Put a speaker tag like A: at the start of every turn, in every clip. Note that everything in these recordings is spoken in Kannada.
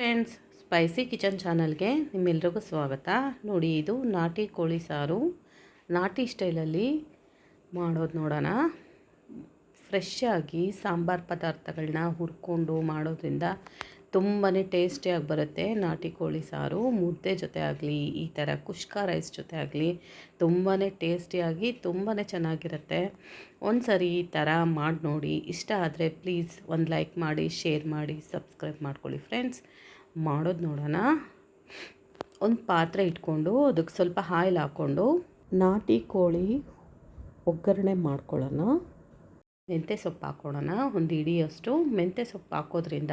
A: ಫ್ರೆಂಡ್ಸ್, ಸ್ಪೈಸಿ ಕಿಚನ್ ಚಾನಲ್ಗೆ ನಿಮ್ಮೆಲ್ರಿಗೂ ಸ್ವಾಗತ. ನೋಡಿ, ಇದು ನಾಟಿ ಕೋಳಿ ಸಾರು ನಾಟಿ ಸ್ಟೈಲಲ್ಲಿ ಮಾಡೋದು ನೋಡೋಣ. ಫ್ರೆಶ್ ಆಗಿ ಸಾಂಬಾರು ಪದಾರ್ಥಗಳನ್ನ ಹುರ್ಕೊಂಡು ಮಾಡೋದ್ರಿಂದ ತುಂಬಾ ಟೇಸ್ಟಿಯಾಗಿ ಬರುತ್ತೆ. ನಾಟಿ ಕೋಳಿ ಸಾರು ಮುದ್ದೆ ಜೊತೆ ಆಗಲಿ, ಈ ಥರ ಕುಷ್ಕ ರೈಸ್ ಜೊತೆ ಆಗಲಿ ತುಂಬಾ ಟೇಸ್ಟಿಯಾಗಿ ತುಂಬಾ ಚೆನ್ನಾಗಿರುತ್ತೆ. ಒಂದು ಸರಿ ಈ ಥರ ಮಾಡಿ ನೋಡಿ. ಇಷ್ಟ ಆದರೆ ಪ್ಲೀಸ್ ಒಂದು ಲೈಕ್ ಮಾಡಿ, ಶೇರ್ ಮಾಡಿ, ಸಬ್ಸ್ಕ್ರೈಬ್ ಮಾಡ್ಕೊಳ್ಳಿ. ಫ್ರೆಂಡ್ಸ್, ಮಾಡೋದು ನೋಡೋಣ. ಒಂದು ಪಾತ್ರೆ ಇಟ್ಕೊಂಡು ಅದಕ್ಕೆ ಸ್ವಲ್ಪ ಆಯಿಲ್ ಹಾಕ್ಕೊಂಡು ನಾಟಿ ಕೋಳಿ ಒಗ್ಗರಣೆ ಮಾಡ್ಕೊಳ್ಳೋಣ. ಮೆಂತ್ಯ ಸೊಪ್ಪು ಹಾಕ್ಕೊಳ್ಳೋಣ. ಒಂದು ಇಡಿಯಷ್ಟು ಮೆಂತ್ಯ ಸೊಪ್ಪು ಹಾಕೋದ್ರಿಂದ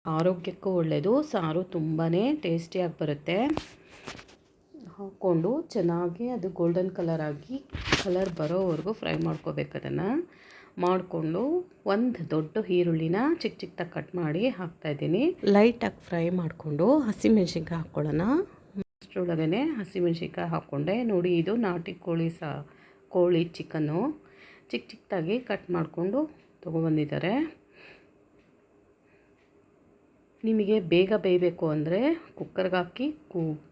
A: ಆರೋಗ್ಯಕ್ಕೂ ಒಳ್ಳೆಯದು. ಸಾರು ತುಂಬಾ ಟೇಸ್ಟಿಯಾಗಿ ಬರುತ್ತೆ. ಹಾಕ್ಕೊಂಡು ಚೆನ್ನಾಗಿ ಅದು ಗೋಲ್ಡನ್ ಕಲರ್ ಬರೋವರೆಗೂ ಫ್ರೈ ಮಾಡ್ಕೋಬೇಕು. ಅದನ್ನು ಮಾಡಿಕೊಂಡು ಒಂದು ದೊಡ್ಡ ಈರುಳ್ಳಿನ ಚಿಕ್ಕ ಚಿಕ್ಕದಾಗಿ ಕಟ್ ಮಾಡಿ ಹಾಕ್ತಾಯಿದ್ದೀನಿ. ಲೈಟಾಗಿ ಫ್ರೈ ಮಾಡಿಕೊಂಡು ಹಸಿಮೆಣ್ಸಿನ್ಕಾಯಿ ಹಾಕ್ಕೊಳ್ಳೋಣ. ಅಷ್ಟರೊಳಗೇ ಹಸಿಮೆಣ್ಸಿನ್ಕಾಯಿ ಹಾಕ್ಕೊಂಡೆ. ನೋಡಿ, ಇದು ನಾಟಿ ಕೋಳಿ ಚಿಕನ್ನು ಚಿಕ್ಕ ಚಿಕ್ಕದಾಗಿ ಕಟ್ ಮಾಡಿಕೊಂಡು ತೊಗೊಬಂದಿದ್ದಾರೆ. ನಿಮಗೆ ಬೇಗ ಬೇಯಬೇಕು ಅಂದರೆ ಕುಕ್ಕರ್ಗೆ ಹಾಕಿ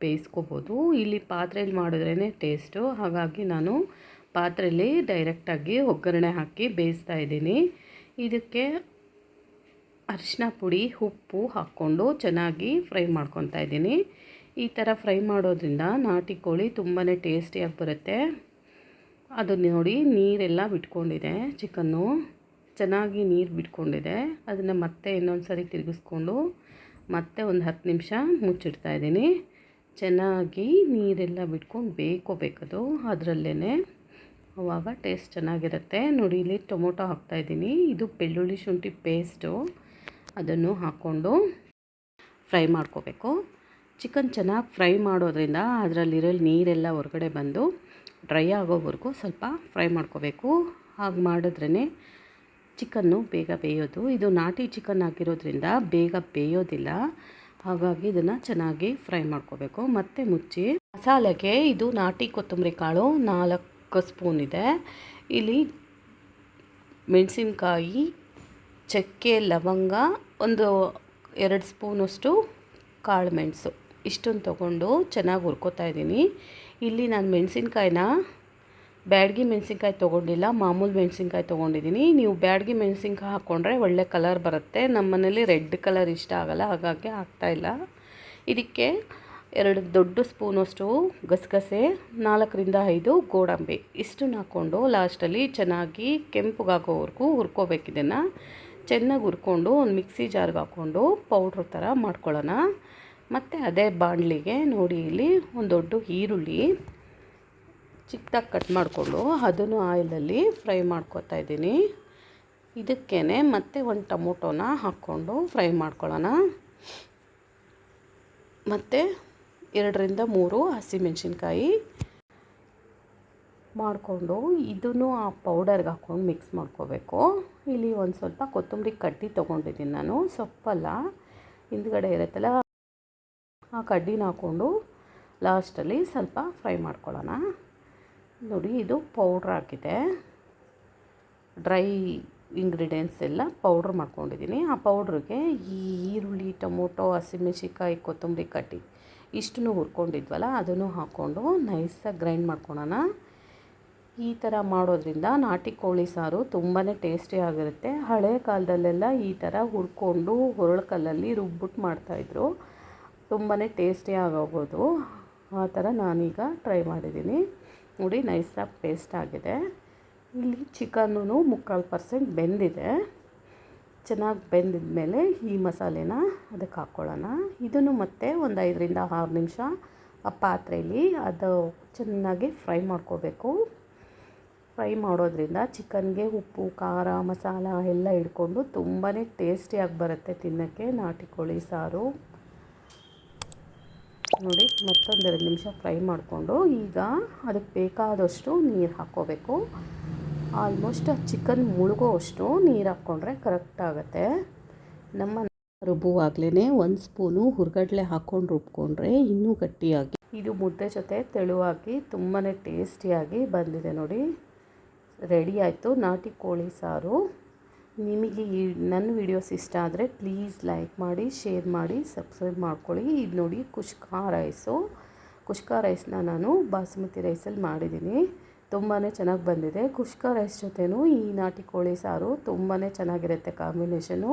A: ಬೇಯಿಸ್ಕೋಬೋದು. ಇಲ್ಲಿ ಪಾತ್ರೆಯಲ್ಲಿ ಮಾಡಿದ್ರೇ ಟೇಸ್ಟು. ಹಾಗಾಗಿ ನಾನು ಪಾತ್ರೆಯಲ್ಲಿ ಡೈರೆಕ್ಟಾಗಿ ಒಗ್ಗರಣೆ ಹಾಕಿ ಬೇಯಿಸ್ತಾ ಇದ್ದೀನಿ. ಇದಕ್ಕೆ ಅರಿಶಿನ ಪುಡಿ, ಉಪ್ಪು ಹಾಕ್ಕೊಂಡು ಚೆನ್ನಾಗಿ ಫ್ರೈ ಮಾಡ್ಕೊತಾ ಇದ್ದೀನಿ. ಈ ಥರ ಫ್ರೈ ಮಾಡೋದ್ರಿಂದ ನಾಟಿ ಕೋಳಿ ತುಂಬಾ ಟೇಸ್ಟಿಯಾಗಿ ಬರುತ್ತೆ. ಅದು ನೋಡಿ, ನೀರೆಲ್ಲ ಬಿಟ್ಕೊಂಡಿದೆ. ಚಿಕನ್ನು ಚೆನ್ನಾಗಿ ನೀರು ಬಿಟ್ಕೊಂಡಿದೆ. ಅದನ್ನು ಮತ್ತೆ ಇನ್ನೊಂದು ಸರಿ ತಿರುಗಿಸ್ಕೊಂಡು ಮತ್ತೆ ಒಂದು 10 ನಿಮಿಷ ಮುಚ್ಚಿಡ್ತಾಯಿದ್ದೀನಿ. ಚೆನ್ನಾಗಿ ನೀರೆಲ್ಲ ಬಿಟ್ಕೊಂಡು ಬೇಯ್ಕೋಬೇಕದು ಅದರಲ್ಲೇ. ಆವಾಗ ಟೇಸ್ಟ್ ಚೆನ್ನಾಗಿರುತ್ತೆ. ನೋಡಿ, ಇಲ್ಲಿ ಟೊಮೊಟೊ ಹಾಕ್ತಾಯಿದ್ದೀನಿ. ಇದು ಬೆಳ್ಳುಳ್ಳಿ ಶುಂಠಿ ಪೇಸ್ಟು, ಅದನ್ನು ಹಾಕ್ಕೊಂಡು ಫ್ರೈ ಮಾಡ್ಕೋಬೇಕು. ಚಿಕನ್ ಚೆನ್ನಾಗಿ ಫ್ರೈ ಮಾಡೋದ್ರಿಂದ ಅದರಲ್ಲಿರೋ ನೀರೆಲ್ಲ ಹೊರಗಡೆ ಬಂದು ಡ್ರೈ ಆಗೋವರೆಗೂ ಸ್ವಲ್ಪ ಫ್ರೈ ಮಾಡ್ಕೋಬೇಕು. ಹಾಗೆ ಮಾಡಿದ್ರೇ ಚಿಕನ್ನು ಬೇಗ ಬೇಯೋದು. ಇದು ನಾಟಿ ಚಿಕನ್ ಆಗಿರೋದ್ರಿಂದ ಬೇಗ ಬೇಯೋದಿಲ್ಲ. ಹಾಗಾಗಿ ಇದನ್ನು ಚೆನ್ನಾಗಿ ಫ್ರೈ ಮಾಡ್ಕೋಬೇಕು. ಮತ್ತು ಮುಚ್ಚಿ ಮಸಾಲೆಗೆ ಇದು ನಾಟಿ ಕೊತ್ತಂಬರಿ ಕಾಳು 4 ಸ್ಪೂನ್ ಇದೆ. ಇಲ್ಲಿ ಮೆಣಸಿನ್ಕಾಯಿ, ಚಕ್ಕೆ, ಲವಂಗ, ಒಂದು 2 ಸ್ಪೂನಷ್ಟು ಕಾಳು ಮೆಣಸು, ಇಷ್ಟನ್ನು ತೊಗೊಂಡು ಚೆನ್ನಾಗಿ ಹುರ್ಕೋತಾ ಇದ್ದೀನಿ. ಇಲ್ಲಿ ನಾನು ಮೆಣಸಿನ್ಕಾಯಿನ ಬ್ಯಾಡಗಿ ಮೆಣಸಿನ್ಕಾಯಿ ತೊಗೊಂಡಿಲ್ಲ, ಮಾಮೂಲು ಮೆಣಸಿನ್ಕಾಯಿ ತೊಗೊಂಡಿದ್ದೀನಿ. ನೀವು ಬ್ಯಾಡಗಿ ಮೆಣಸಿನ್ಕಾಯಿ ಹಾಕ್ಕೊಂಡ್ರೆ ಒಳ್ಳೆ ಕಲರ್ ಬರುತ್ತೆ. ನಮ್ಮ ಮನೇಲಿ ರೆಡ್ ಕಲರ್ ಇಷ್ಟ ಆಗೋಲ್ಲ, ಹಾಗಾಗಿ ಹಾಕ್ತಾಯಿಲ್ಲ. ಇದಕ್ಕೆ 2 ದೊಡ್ಡ ಸ್ಪೂನಷ್ಟು ಗಸಗಸೆ, 4ರಿಂದ 5 ಗೋಡಂಬಿ, ಇಷ್ಟನ್ನು ಹಾಕ್ಕೊಂಡು ಲಾಸ್ಟಲ್ಲಿ ಚೆನ್ನಾಗಿ ಕೆಂಪಗಾಗೋವರೆಗೂ ಹುರ್ಕೋಬೇಕು. ಇದನ್ನು ಚೆನ್ನಾಗಿ ಹುರ್ಕೊಂಡು ಒಂದು ಮಿಕ್ಸಿ ಜಾರ್ಗೆ ಹಾಕ್ಕೊಂಡು ಪೌಡ್ರ್ ಥರ ಮಾಡ್ಕೊಳ್ಳೋಣ. ಮತ್ತು ಅದೇ ಬಾಣಲಿಗೆ ನೋಡಿ, ಇಲ್ಲಿ ಒಂದು ದೊಡ್ಡ ಈರುಳ್ಳಿ ಚಿಕ್ಕದಾಗಿ ಕಟ್ ಮಾಡಿಕೊಂಡು ಅದನ್ನು ಆಯಿಲಲ್ಲಿ ಫ್ರೈ ಮಾಡ್ಕೊತಾ ಇದ್ದೀನಿ. ಇದಕ್ಕೇ ಮತ್ತೆ ಒಂದು ಟೊಮೊಟೊನ ಹಾಕ್ಕೊಂಡು ಫ್ರೈ ಮಾಡ್ಕೊಳ್ಳೋಣ. ಮತ್ತು 2ರಿಂದ 3 ಹಸಿಮೆಣ್ಸಿನ್ಕಾಯಿ ಮಾಡಿಕೊಂಡು ಇದನ್ನು ಆ ಪೌಡರ್ಗೆ ಹಾಕ್ಕೊಂಡು ಮಿಕ್ಸ್ ಮಾಡ್ಕೋಬೇಕು. ಇಲ್ಲಿ ಒಂದು ಸ್ವಲ್ಪ ಕೊತ್ತಂಬರಿ ಕಡ್ಡಿ ತೊಗೊಂಡಿದ್ದೀನಿ ನಾನು, ಸೊಪ್ಪಲ್ಲ, ಹಿಂದ್ಗಡೆ ಇರುತ್ತಲ್ಲ ಆ ಕಡ್ಡಿನ ಹಾಕ್ಕೊಂಡು ಲಾಸ್ಟಲ್ಲಿ ಸ್ವಲ್ಪ ಫ್ರೈ ಮಾಡ್ಕೊಳ್ಳೋಣ. ನೋಡಿ, ಇದು ಪೌಡ್ರ್ ಹಾಕಿದೆ. ಡ್ರೈ ಇಂಗ್ರೀಡಿಯೆಂಟ್ಸ್ ಎಲ್ಲ ಪೌಡ್ರ್ ಮಾಡ್ಕೊಂಡಿದ್ದೀನಿ. ಆ ಪೌಡ್ರಿಗೆ ಈ ಈರುಳ್ಳಿ, ಟೊಮೊಟೊ, ಹಸಿಮೆಣ್ಸಿನ್ಕಾಯಿ, ಕೊತ್ತಂಬರಿ ಕಡ್ಡಿ ಇಷ್ಟನ್ನು ಹುರ್ಕೊಂಡಿದ್ವಲ್ಲ ಅದನ್ನು ಹಾಕ್ಕೊಂಡು ನೈಸಾಗಿ ಗ್ರೈಂಡ್ ಮಾಡ್ಕೊಳ್ಳೋಣ. ಈ ಥರ ಮಾಡೋದ್ರಿಂದ ನಾಟಿ ಕೋಳಿ ಸಾರು ತುಂಬಾ ಟೇಸ್ಟಿಯಾಗಿರುತ್ತೆ. ಹಳೆ ಕಾಲದಲ್ಲೆಲ್ಲ ಈ ಥರ ಹುರ್ಕೊಂಡು ಒರಳ್ಕಲ್ಲಲ್ಲಿ ರುಬ್ಬಿಟ್ಟು ಮಾಡ್ತಾಯಿದ್ರು. ತುಂಬಾ ಟೇಸ್ಟಿಯಾಗಿ ಆಗೋದು. ಆ ಥರ ನಾನೀಗ ಟ್ರೈ ಮಾಡಿದ್ದೀನಿ. ನೋಡಿ, ನೈಸಾಗಿ ಪೇಸ್ಟ್ ಆಗಿದೆ. ಇಲ್ಲಿ ಚಿಕನ್ನು 3/4% ಬೆಂದಿದೆ. ಚೆನ್ನಾಗಿ ಬೆಂದಿದ ಮೇಲೆ ಈ ಮಸಾಲೆನ ಅದಕ್ಕೆ ಹಾಕ್ಕೊಳ್ಳೋಣ. ಇದನ್ನು ಮತ್ತೆ ಒಂದು 5ರಿಂದ 6 ನಿಮಿಷ ಆ ಪಾತ್ರೆಯಲ್ಲಿ ಅದು ಚೆನ್ನಾಗಿ ಫ್ರೈ ಮಾಡ್ಕೋಬೇಕು. ಫ್ರೈ ಮಾಡೋದ್ರಿಂದ ಚಿಕನ್ಗೆ ಉಪ್ಪು, ಖಾರ, ಮಸಾಲ ಎಲ್ಲ ಹಿಡ್ಕೊಂಡು ತುಂಬಾ ಟೇಸ್ಟಿಯಾಗಿ ಬರುತ್ತೆ ತಿನ್ನೋಕ್ಕೆ ನಾಟಿ ಕೋಳಿ ಸಾರು. ನೋಡಿ, ಮತ್ತೊಂದು 2 ನಿಮಿಷ ಫ್ರೈ ಮಾಡಿಕೊಂಡು ಈಗ ಅದಕ್ಕೆ ಬೇಕಾದಷ್ಟು ನೀರು ಹಾಕ್ಕೋಬೇಕು. ಆಲ್ಮೋಸ್ಟ್ ಚಿಕನ್ ಮುಳುಗೋ ಅಷ್ಟು ನೀರು ಹಾಕ್ಕೊಂಡ್ರೆ ಕರೆಕ್ಟ್ ಆಗುತ್ತೆ. ನಮ್ಮ ರುಬ್ಬುವಾಗಲೇ 1 ಸ್ಪೂನು ಹುರ್ಗಡ್ಲೆ ಹಾಕ್ಕೊಂಡು ರುಬ್ಕೊಂಡ್ರೆ ಇನ್ನೂ ಗಟ್ಟಿಯಾಗಿ ಇದು ಮುದ್ದೆ ಜೊತೆ ತೆಳುವಾಗಿ ತುಂಬಾ ಟೇಸ್ಟಿಯಾಗಿ ಬಂದಿದೆ. ನೋಡಿ, ರೆಡಿ ಆಯಿತು ನಾಟಿ ಕೋಳಿ ಸಾರು. ನಿಮಗೆ ಈ ನನ್ನ ವೀಡಿಯೋಸ್ ಇಷ್ಟ ಆದರೆ ಪ್ಲೀಸ್ ಲೈಕ್ ಮಾಡಿ, ಶೇರ್ ಮಾಡಿ, ಸಬ್ಸ್ಕ್ರೈಬ್ ಮಾಡ್ಕೊಳ್ಳಿ. ಇದು ನೋಡಿ ಕುಷ್ಕ ರೈಸ್ನ ನಾನು ಬಾಸುಮತಿ ರೈಸಲ್ಲಿ ಮಾಡಿದ್ದೀನಿ. ತುಂಬಾ ಚೆನ್ನಾಗಿ ಬಂದಿದೆ. ಕುಷ್ಕ ರೈಸ್ ಜೊತೆನೂ ಈ ನಾಟಿ ಕೋಳಿ ಸಾರು ತುಂಬಾ ಚೆನ್ನಾಗಿರುತ್ತೆ ಕಾಂಬಿನೇಷನು.